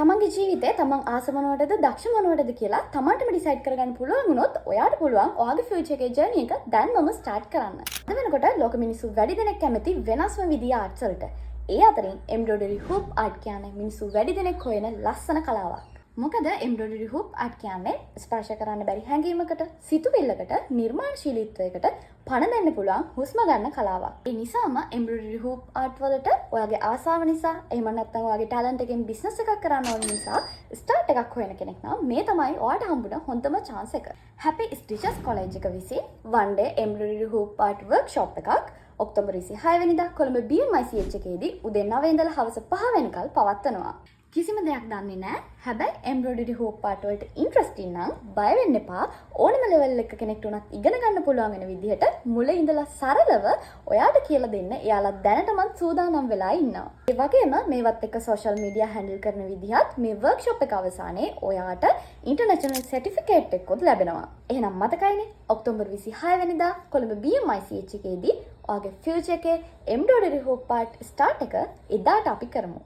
තමන්ගේ ජීවිතේ තමන් ආස මොනවටද දක්ෂ මොනවටද කියලා තමන්ටම ඩිසයිඩ් කරගන්න පුළුවන් වුණොත් ඔයාට පුළුවන් ඔයාගේ ෆියුචර් එකේ ජර්නි එක දැන්මම ස්ටාර්ට් කරන්න. අද වෙනකොට ලෝක මිනිස්සු වැඩි දෙනෙක් කැමති වෙනස්ම විදිය ආර්ට්ස් වලට. ඒ අතරින් එම්බ්‍රොයිඩරි හූප් ආර්ට් කියන්නේ මිනිස්සු වැඩි දෙනෙක් හොයන ලස්සන කලාවක්. මොකද එම්බ්‍රොයිඩරි හූප් ආර්ට් කියන්නේ ස්පර්ශ කරන්න බැරි හැඟීමකට, සිතුවිල්ලකට, නිර්මාණශීලීත්වයකට පණ දෙන්න පුළුවන් හුස්ම ගන්න කලාවක්. ඒ නිසාම එම්බ්‍රොයිඩරි හූප් ආර්ට් වලට ඔයාගේ ආසාව නිසා, එහෙම නැත්නම් ඔයාගේ ටැලන්ට් එකෙන් බිස්නස් එකක් කරන්න ඕන නිසා ස්ටාර්ට් එකක් හොයන කෙනෙක් නම් මේ තමයි ඔයාට හම්බුන හොඳම chance එක. Happy Stitches College එක විසින් one day embroidery hoop art workshop එකක් ඔක්තෝබර් 26 වෙනිදා කොළඹ BMICH එකේදී උදේ 9 ඉඳලා හවස 5 වෙනකල් පවත්වනවා. කිසිම දෙයක් දන්නේ නැහැ. හැබැයි එම්බ්‍රොයිඩරි හූප් ආර්ට් වලට ඉන්ට්‍රස්ටිං නම් බය වෙන්න එපා. ඕනම ලෙවල් එක කෙනෙක්ට උනත් ඉගෙන ගන්න පුළුවන් වෙන විදිහට මුලින් ඉඳලා සරලව ඔයාට කියලා දෙන්න එයාලා දැනටමත් සූදානම් වෙලා ඉන්නවා. ඒ වගේම මේවත් එක්ක සෝෂල් මීඩියා හැන්ඩල් කරන විදිහත් මේ වර්ක්ෂොප් එක අවසානයේ ඔයාට ඉන්ටර්නැෂනල් සර්ටිෆිකේට් එකක් ලැබෙනවා. එහෙනම් මතකයිනේ ඔක්තෝබර් 26 වෙනිදා කොළඹ BMICH එකේදී ඔයාගේ ෆියුචර් එකේ එම්බ්‍රොයිඩරි හූප් ආර්ට් ස්ටාර්ට් එක එදාට අපි කරමු.